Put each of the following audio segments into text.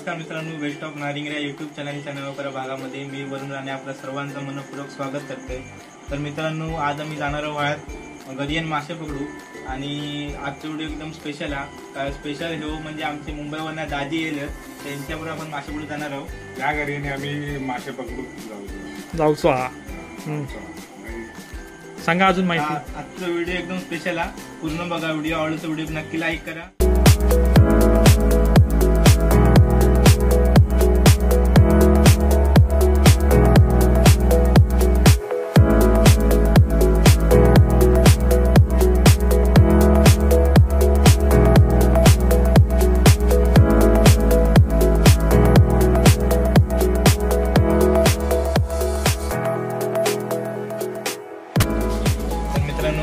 नमस्कार मित्रांनो, best of नारिंगऱ्या YouTube चॅनलच्या नव्या भागामध्ये मी वरुण राणे आपल्या सर्वांचं मनपूर्वक स्वागत करते। तर मित्रांनो, आज आम्ही जाणार आहोत घरी मासे पकडू आणि आजचा व्हिडिओ एकदम स्पेशल आहे। काय स्पेशल हो म्हणजे आमचे मुंबईवरून दाजी येईल, त्यांच्याबरोबर आपण मासे पकडू जाणार आहोत। या घरी आम्ही मासे पकडू जाऊचो हा सांगा अजून माहिती। आजचा व्हिडिओ एकदम स्पेशल आहे, पूर्ण बघा। व्हिडिओ आवडला तर व्हिडिओ नक्की लाईक करा।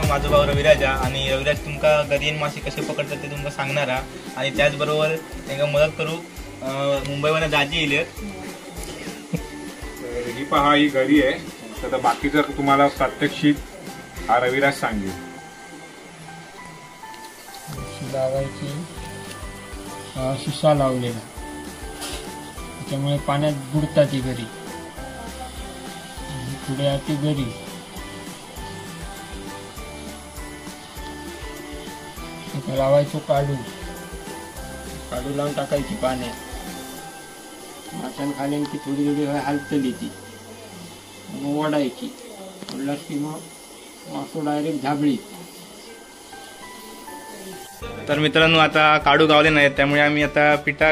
माझा भाऊ रविराज आणि रविराज तुमका घरी मासे कसे पकडतात ते तुमका सांगणार आणि त्याचबरोबर त्यांना मदत करू मुंबईवर दाजी येईल। ही पहा, ही घरी आहे। तर बाकीचं तुम्हाला प्रात्यक्षिक हा रविराज सांगेल। लावायची शिसा लावलेला, त्याच्यामुळे पाण्यात बुडतात ती घरी। पुढे आती घरी लावायचो काढू लावून टाकायची पाण्यात। माशान खाल्यान की थोडी थोडी हालतली ती, मग ओढायची। ओढलास की मग मासो डायरेक्ट झाबळी। तर मित्रांनो, आता काढू गावले नाहीत, त्यामुळे आम्ही आता पीठ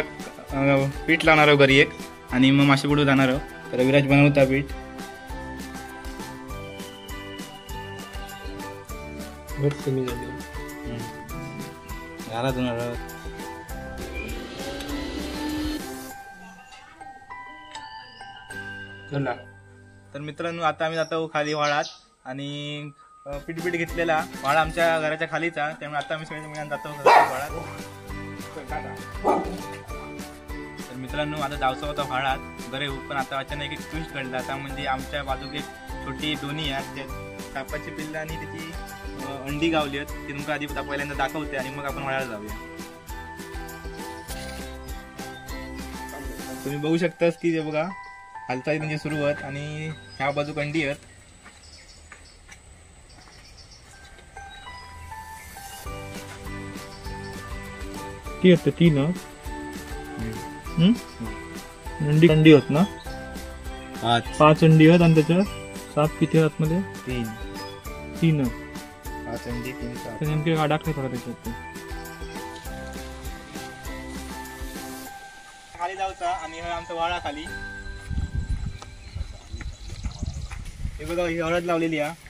लावणार आहोत घरी एक आणि मग मासे पकडू जाणार आहोत। तर रविराज बनवता पीठ। कमी झाली घाला तुम्हाला। तर मित्रांनो, आता आम्ही जातो खाली वाळात आणि पीठ घेतलेला वाळा आमच्या घराच्या खालीचा, त्यामुळे आता आम्ही सगळे मिळून जातो वाळात। तर मित्रांनो, आता जावचा होता वाळात घरे, पण आता अचानक एक ट्विस्ट घडला। आता म्हणजे आमच्या बाजूक एक छोटी दोणी आहे, सापाची पिल्ल आणि त्याची अंडी गावली आहेत, ती तुमका आधी पहिल्यांदा दाखवते आणि मग आपण वाळायला जाऊया। तुम्ही बघू शकतास की बघा हालचाली म्हणजे सुरू आहेत आणि ह्या बाजूक अंडी आहेत। ती असते ती ना अंडी होत ना, 5 अंडी आहेत आणि त्याच्यात साप किती आहेत मध्ये? 3 5 अंडी 3 साप। नेमके अडकले थोडा त्याच्यात खाली जाऊचा आणि आमचा वाळा खाली हे बघा, ही हळद लावलेली आहे।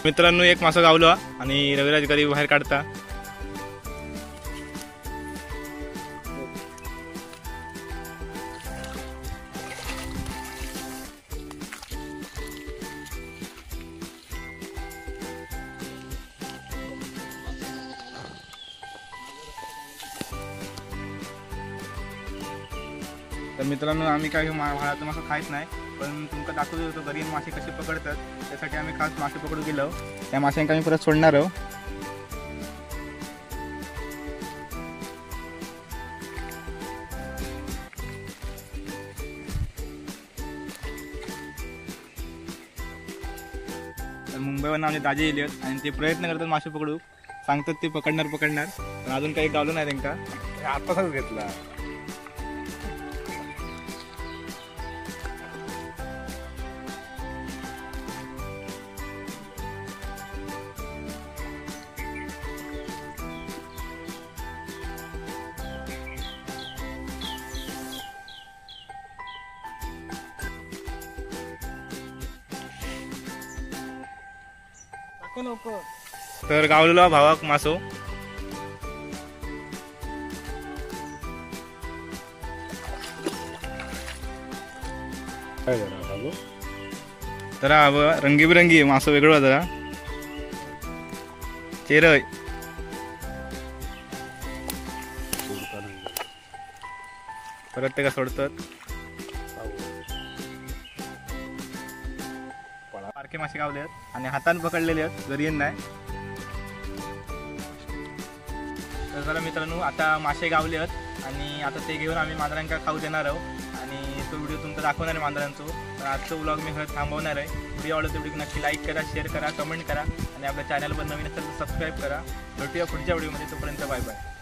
मित्रांनो, एक मासा गावलो आणि रविराज घरी बाहेर काढता। तर मित्रांनो, आम्ही काय भाड्याचा मासा खायच नाही, पण तुमका दाखवत होतो घरी मासे कसे पकडतात, त्यासाठी आम्ही खास मासे पकडू गेलो। त्या माशांना आम्ही परत सोडणार आहोत। मुंबईवरून मित्रांनो आमचे दाजे येले आहेत आणि ते प्रयत्न करतात मासे पकडू, सांगतात ते पकडणार पण अजून काही गावलं नाही त्यांना. आताच घेतला. तर गावलेला भावाक मासो काय झालं बाबू? तर रंगीबिरंगी मासो वेगळं जरा चेरय परत ते का सोडतात. पारखे मासे गावले आहेत आणि हातान पकडलेले आहेत, घरी येत नाही. तर चला मित्रांनो, आता मासे गावले आहेत आणि आता ते घेऊन आम्ही मांजरांका खाऊ देणार आहोत आणि तो व्हिडिओ तुमचा दाखवणार आहे मांजरांचो. तर आजचं व्लॉग मी खरं थांबवणार आहे. व्हिडिओ आवडला तेवढी नक्की लाईक करा, शेअर करा, कमेंट करा आणि आपल्या चॅनलवर नवीन असेल तर सबस्क्राईब करा. भेटूया पुढच्या व्हिडिओमध्ये. तोपर्यंत बाय बाय.